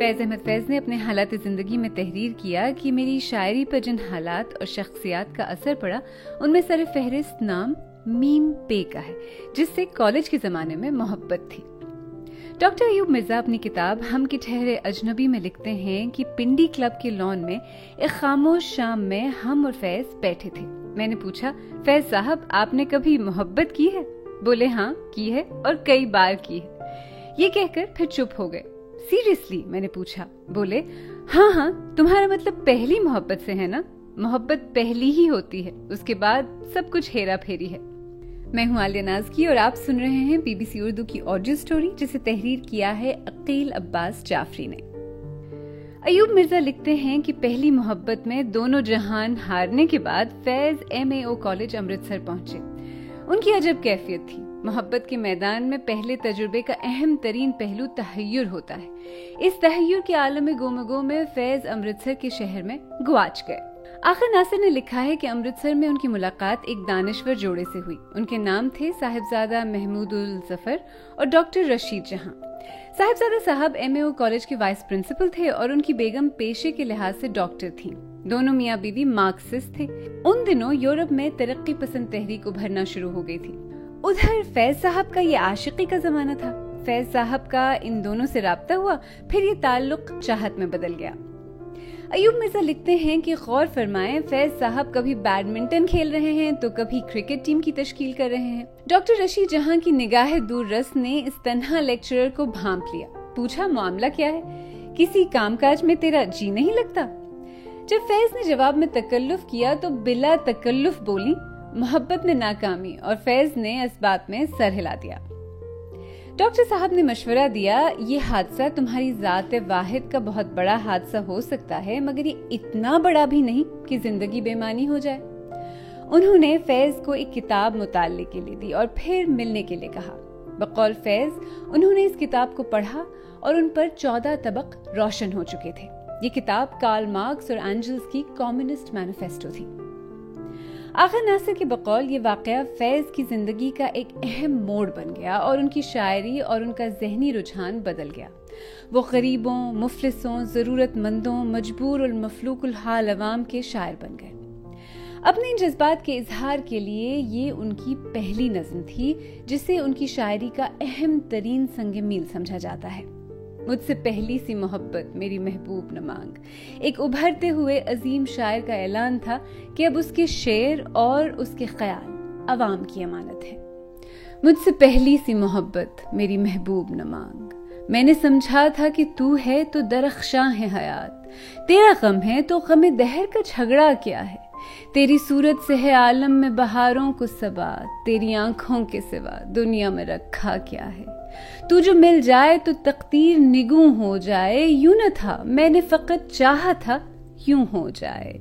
फैज अहमद फैज ने अपने हालात ज़िंदगी में तहरीर किया कि मेरी शायरी पर जिन हालात और शख्सियात का असर पड़ा उनमें सर फहरिस्त नाम मीम पे का है, जिससे कॉलेज के ज़माने में मोहब्बत थी। डॉक्टर अयूब मिर्जा अपनी किताब हम के ठहरे अजनबी में लिखते हैं कि पिंडी क्लब के लॉन में एक खामोश शाम में हम और फैज बैठे थे। मैंने पूछा, फैज साहब आपने कभी मोहब्बत की है? बोले हाँ की है और कई बार की है। ये कहकर फिर चुप हो गए। सीरियसली? मैंने पूछा। बोले हाँ, तुम्हारा मतलब पहली मोहब्बत से है ना? मोहब्बत पहली ही होती है, उसके बाद सब कुछ हेरा फेरी है। मैं हूं आलिया नाज़की और आप सुन रहे हैं BBC उर्दू की ऑडियो स्टोरी, जिसे तहरीर किया है अकील अब्बास जाफरी ने। अयूब मिर्जा लिखते हैं कि पहली मोहब्बत में दोनों जहान हारने के बाद फैज MAO कॉलेज अमृतसर पहुंचे। उनकी अजब कैफियत थी। मोहब्बत के मैदान में पहले तजुर्बे का अहम तरीन पहलू तहय्युर होता है। इस तहय्युर के आलम गोमगो में फैज अमृतसर के शहर में गुआच गए। आखिर नासिर ने लिखा है कि अमृतसर में उनकी मुलाकात एक दानिश्वर जोड़े से हुई। उनके नाम थे साहिबजादा महमूदुल जफर और डॉक्टर रशीद जहां। साहिबजादा साहब MAO कॉलेज के वाइस प्रिंसिपल थे और उनकी बेगम पेशे के लिहाज से डॉक्टर थीं। दोनों मियाँ बीवी मार्क्सिस्ट थे। उन दिनों यूरोप में तरक्की पसंद तहरीक उभरना शुरू हो गई थी। उधर फैज साहब का ये आशिकी का जमाना था। फैज साहब का इन दोनों से राब्ता हुआ, फिर ये ताल्लुक चाहत में बदल गया। अयूब मिर्जा लिखते हैं कि गौर फरमाएं, फैज साहब कभी बैडमिंटन खेल रहे हैं तो कभी क्रिकेट टीम की तश्कील कर रहे हैं। डॉक्टर रशीद जहां की निगाह दूर रस ने इस तन्हा लेक्चरर को भांप लिया। पूछा, मामला क्या है? किसी कामकाज में तेरा जी नहीं लगता? जब फैज ने जवाब में तकल्लुफ किया तो बिला तकल्लुफ बोली, मोहब्बत में नाकामी, और फैज ने इस बात में सर हिला दिया। डॉक्टर साहब ने मशवरा दिया, ये हादसा तुम्हारी जात वाहिद का बहुत बड़ा हादसा हो सकता है, मगर ये इतना बड़ा भी नहीं कि जिंदगी बेमानी हो जाए। उन्होंने फैज को एक किताब मुताल्ले के लिए दी और फिर मिलने के लिए कहा। बकौल फैज उन्होंने इस किताब को पढ़ा और उन पर 14 तबक रोशन हो चुके थे। ये किताब कार्ल मार्क्स और एंजल्स की कम्युनिस्ट मैनिफेस्टो थी। आखिर नासिर के बकौल ये वाकया फैज की जिंदगी का एक अहम मोड़ बन गया और उनकी शायरी और उनका जहनी रुझान बदल गया। वो गरीबों, मुफलिसों, जरूरतमंदों, मजबूर और मफलूकुल हाल अवाम के शायर बन गए। अपने इन जज्बात के इजहार के लिए ये उनकी पहली नज़्म थी, जिसे उनकी शायरी का अहम तरीन संग मील समझा जाता है। मुझसे पहली सी मोहब्बत मेरी महबूब न मांग एक उभरते हुए अजीम शायर का ऐलान था कि अब उसके शेर और उसके ख्याल अवाम की अमानत है। मुझसे पहली सी मोहब्बत मेरी महबूब न मांग, मैंने समझा था कि तू है तो दरख्शां है हयात, तेरा गम है तो गम दहर का झगड़ा क्या है, तेरी सूरत से है आलम में बहारों को सबात, तेरी आंखों के सिवा दुनिया में रखा क्या है, तू जो मिल जाए तो तकदीर निगूं हो जाए, यूं न था मैंने फकत चाहा था यूं हो जाए।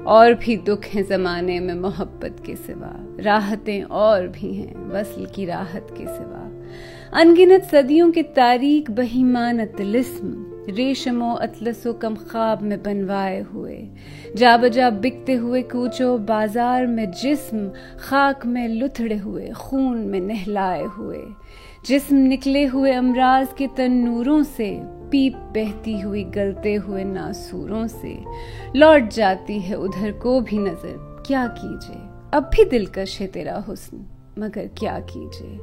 और भी दुख हैं जमाने में मोहब्बत के सिवा, राहतें और भी हैं वस्ल की राहत के सिवा, अनगिनत सदियों के तारीक बहीमान तिलिस्म, रेशमो अतलसो कम ख्वाब में बनवाए हुए, जा बजा बिकते हुए कूचो बाजार में जिस्म, खाक में लुथड़े हुए खून में नहलाए हुए, जिस्म निकले हुए अमराज के तन्नूरों से, पीप बहती हुई गलते हुए नासूरों से, लौट जाती है उधर को भी नजर, क्या कीजिए अब भी दिलकश है तेरा हुस्न, मगर क्या कीजिए।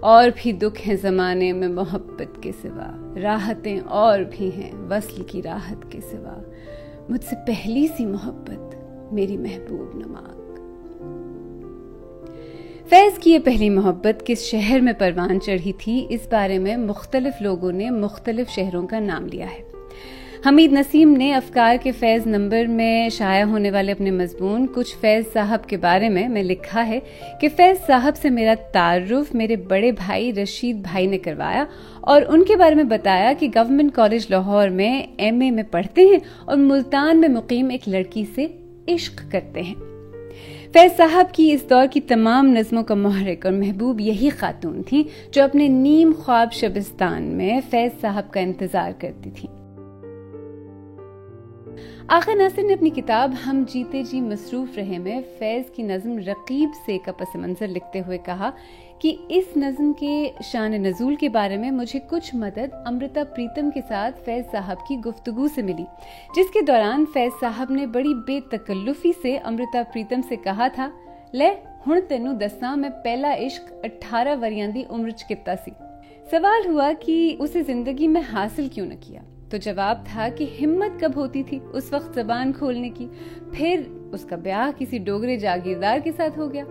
और भी दुख हैं जमाने में मोहब्बत के सिवा, राहतें और भी हैं वस्ल की राहत के सिवा, मुझसे पहली सी मोहब्बत मेरी महबूब न मांग। फैज की ये पहली मोहब्बत किस शहर में परवान चढ़ी थी, इस बारे में मुख्तलिफ लोगों ने मुख्तलिफ शहरों का नाम लिया है। हमीद नसीम ने अफकार के फैज नंबर में शाया होने वाले अपने मजमून कुछ फैज साहब के बारे में लिखा है कि फैज साहब से मेरा तारुफ मेरे बड़े भाई रशीद भाई ने करवाया और उनके बारे में बताया कि गवर्नमेंट कॉलेज लाहौर में MA में पढ़ते हैं और मुल्तान में मुकीम एक लड़की से इश्क करते हैं। फैज साहब की इस दौर की तमाम नज़्मों का मुहर्रिक और महबूब यही खातून थी जो अपने नीम ख्वाब शबिस्तान में फैज साहब का इंतजार करती थी। आखिर नासिर ने अपनी किताब हम जीते जी मसरूफ रहे में फैज की नज़्म रकीब से का पस मंज़र लिखते हुए कहा कि इस नज़्म के शान नज़ूल के बारे में मुझे कुछ मदद अमृता प्रीतम के साथ फैज साहब की गुफ्तगू से मिली, जिसके दौरान फैज साहब ने बड़ी बेतकल्लुफी से अमृता प्रीतम से कहा था, ले हुण तेनू दस्सां मैं पहला इश्क 18 वरियां दी उम्र च कीता सी। सवाल हुआ कि उसे जिंदगी में हासिल क्यों न किया, तो जवाब था कि हिम्मत कब होती थी उस वक्त जबान खोलने की। फिर उसका ब्याह किसी डोगरे जागीरदार के साथ हो गया।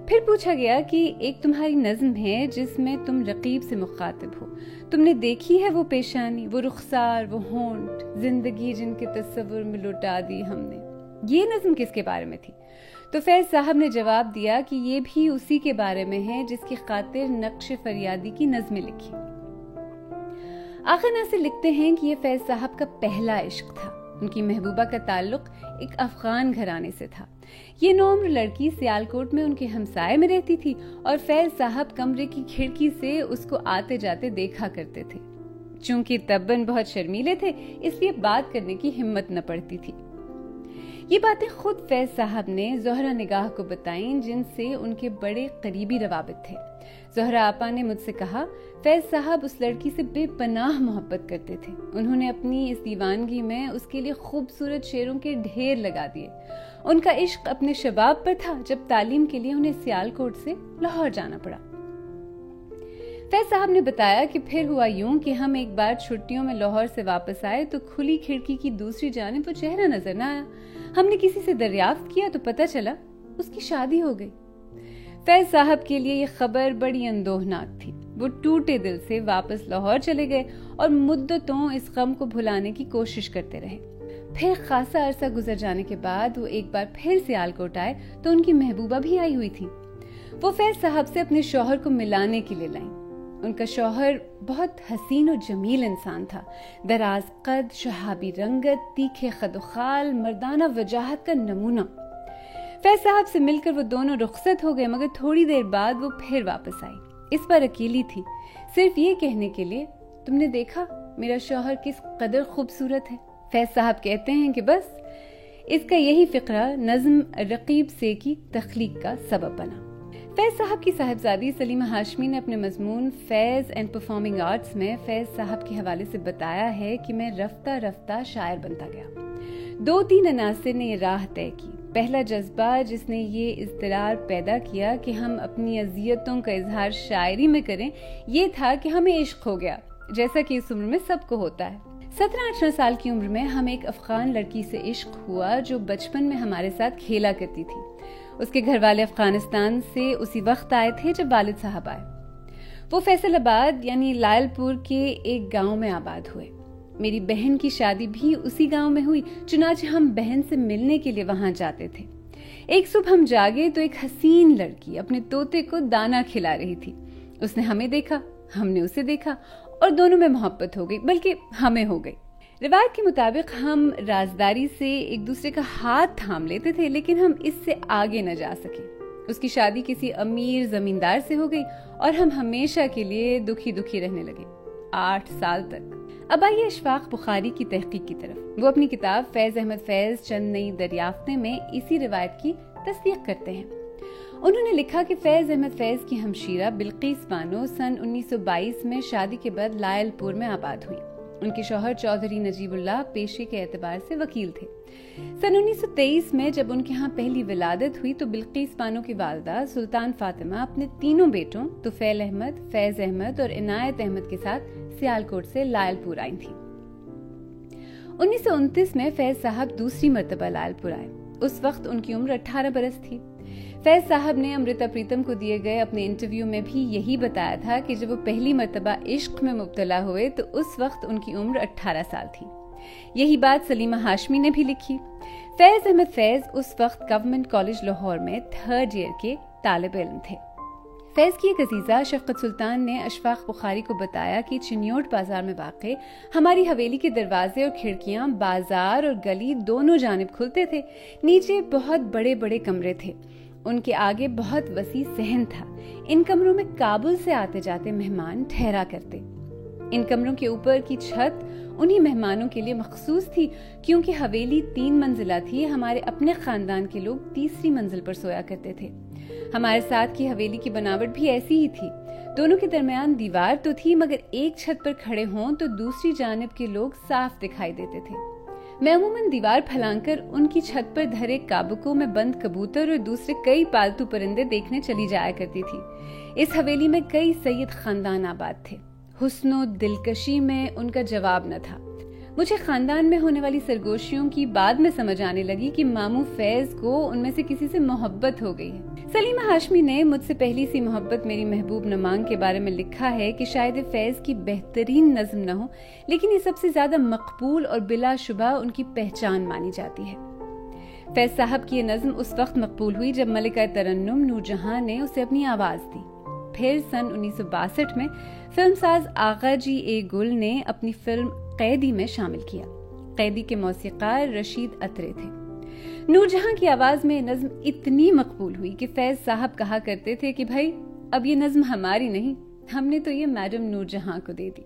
फिर पूछा गया कि एक तुम्हारी नज़्म है जिसमें तुम रकीब से मुखातिब हो, तुमने देखी है वो पेशानी, वो रुखसार, वो होंठ, जिंदगी जिनके तस्वुर में लुटा दी हमने, ये नज़्म किसके बारे में थी? तो फैज साहब ने जवाब दिया कि ये भी उसी के बारे में है जिसकी खातिर नक्श फरियादी की नज़्में लिखी। आखिर नासिर लिखते हैं कि ये फैज साहब का पहला इश्क था। उनकी महबूबा का ताल्लुक एक अफगान घराने से था। ये नौम्र लड़की सियालकोट में उनके हमसाये में रहती थी और फैज साहब कमरे की खिड़की से उसको आते जाते देखा करते थे। चूंकि तब्बन बहुत शर्मीले थे, इसलिए बात करने की हिम्मत न पड़ती थी। ये बातें खुद फैज साहब ने ज़ोहरा निगाह को बताईं, जिनसे उनके बड़े करीबी रवाबित थे। ज़ोहरा आपा ने मुझसे कहा, फैज साहब उस लड़की से बेपनाह मोहब्बत करते थे। उन्होंने अपनी इस दीवानगी में उसके लिए खूबसूरत शेरों के ढेर लगा दिए। उनका इश्क अपने शबाब पर था, जब तालीम के लिए उन्हें सियालकोट से लाहौर जाना पड़ा। फैज साहब ने बताया कि फिर हुआ यूं कि हम एक बार छुट्टियों में लाहौर से वापस आए तो खुली खिड़की की दूसरी जानिब वो चेहरा नजर न आया। हमने किसी से दरियाफ्त किया तो पता चला उसकी शादी हो गई। फैज साहब के लिए ये खबर बड़ी अंदोहनाक थी। वो टूटे दिल से वापस लाहौर चले गए और मुद्दतों इस गम को भुलाने की कोशिश करते रहे। फिर खासा अरसा गुजर जाने के बाद वो एक बार फिर सियालकोट आए तो उनकी महबूबा भी आई हुई थी। वो फैज साहब से अपने शौहर को मिलाने के लिए लाईं। उनका शौहर बहुत हसीन और जमील इंसान था। दराज कद, शहाबी रंगत, तीखे खदोखाल, मर्दाना वजाहत का नमूना। फैज साहब से मिलकर वो दोनों रुखसत हो गए, मगर थोड़ी देर बाद वो फिर वापस आई। इस बार अकेली थी, सिर्फ ये कहने के लिए, तुमने देखा मेरा शौहर किस कदर खूबसूरत है। फैज साहब कहते हैं कि बस इसका यही फिक्रा नज़्म रकीब से की तख्लीक का सबब बना। फैज साहब की साहिबजादी सलीमा हाशमी ने अपने मजमून फैज एंड परफॉर्मिंग आर्ट्स में फैज साहब के हवाले से बताया है कि मैं रफ्ता रफ्ता शायर बनता गया। 2-3 अनासिर ने ये राह तय की। पहला जज्बा जिसने ये इज़्तिरार पैदा किया कि हम अपनी अज़ियतों का इजहार शायरी में करें, ये था कि हमें इश्क हो गया, जैसा कि इस उम्र में सबको होता है। 17-18 साल की उम्र में हम एक अफगान लड़की से इश्क हुआ जो बचपन में हमारे साथ खेला करती थी। उसके घर वाले अफगानिस्तान से उसी वक्त आए थे जब वालिद साहब आए। वो फैसलाबाद यानी लायलपुर के एक गांव में आबाद हुए। मेरी बहन की शादी भी उसी गांव में हुई, चुनाचे हम बहन से मिलने के लिए वहां जाते थे। एक सुबह हम जागे तो एक हसीन लड़की अपने तोते को दाना खिला रही थी। उसने हमें देखा, हमने उसे देखा और दोनों में मोहब्बत हो गई, बल्कि हमें हो गई। रिवायत के मुताबिक हम राजदारी से एक दूसरे का हाथ थाम लेते थे, लेकिन हम इससे आगे न जा सके। उसकी शादी किसी अमीर जमींदार से हो गई और हम हमेशा के लिए दुखी दुखी रहने लगे, 8 साल तक। अब आइए अशफाक बुखारी की तहकीक की तरफ। वो अपनी किताब फैज अहमद फैज चंद नई दरियाफ्तें में इसी रिवायत की तस्दीक करते हैं। उन्होंने लिखा कि फैज अहमद फैज की हमशीरा बिल्किस बानो सन 1922 में शादी के बाद लायलपुर में आबाद हुई। उनके शौहर चौधरी नजीबुल्लाह पेशे के एतबार से वकील थे। सन 1923 में जब उनके यहाँ पहली विलादत हुई तो बिल्किस बानो की वालदा सुल्तान फातिमा अपने तीनों बेटों तुफैल अहमद, फैज अहमद और इनायत अहमद के साथ सियालकोट से लायलपुर आई थी। 1929 में फैज साहब दूसरी मर्तबा लायलपुर आए। उस वक्त उनकी उम्र 18 बरस थी। फैज साहब ने अमृता प्रीतम को दिए गए अपने इंटरव्यू में भी यही बताया था कि जब वो पहली मर्तबा इश्क में मुब्तला हुए तो उस वक्त उनकी उम्र 18 साल थी। यही बात सलीमा हाशमी ने भी लिखी। फैज अहमद फैज उस वक्त गवर्नमेंट कॉलेज लाहौर में 3rd ईयर के तालिब इल्म थे। फैज की एक अजीजा शफकत सुल्तान ने अशफाक बुखारी को बताया कि चिन्योट बाजार में वाक़े हमारी हवेली के दरवाजे और खिड़कियां बाजार और गली दोनों जानिब खुलते थे। नीचे बहुत बड़े बड़े कमरे थे, उनके आगे बहुत वसी सहन था। इन कमरों में काबुल से आते जाते मेहमान ठहरा करते। इन कमरों के ऊपर की छत उन्हीं मेहमानों के लिए मखसूस थी, क्योंकि हवेली 3 मंजिला थी। हमारे अपने खानदान के लोग तीसरी मंजिल पर सोया करते थे। हमारे साथ की हवेली की बनावट भी ऐसी ही थी। दोनों के दरमियान दीवार तो थी, मगर एक छत पर खड़े हों तो दूसरी जानिब के लोग साफ दिखाई देते थे। मैं अमूमन दीवार फैलाकर उनकी छत पर धरे काबुकों में बंद कबूतर और दूसरे कई पालतू परिंदे देखने चली जाया करती थी। इस हवेली में कई सैयद खानदान आबाद थे। हुस्नो दिलकशी में उनका जवाब न था। मुझे खानदान में होने वाली सरगोशियों की बाद में समझ आने लगी कि मामू फैज को उनमें से किसी से मोहब्बत हो गई है। सलीमा हाशमी ने मुझसे पहली सी मोहब्बत मेरी महबूब नमांग के बारे में लिखा है कि शायद फैज की बेहतरीन नज्म न हो, लेकिन ये सबसे ज्यादा मकबूल और बिलाशुबा उनकी पहचान मानी जाती है। फैज साहब की ये नज्म उस वक्त मकबूल हुई जब मलिका तरन्नुम नूरजहां ने उसे अपनी आवाज दी। फिर सन 1962 में फिल्मसाज आगा जी ए गुल ने अपनी फिल्म कैदी में शामिल किया। कैदी के मौसीकार रशीद अतरे थे। नूरजहां की आवाज में नज्म इतनी मकबूल हुई कि फैज साहब कहा करते थे कि भाई अब ये नज्म हमारी नहीं, हमने तो ये मैडम नूरजहां को दे दी।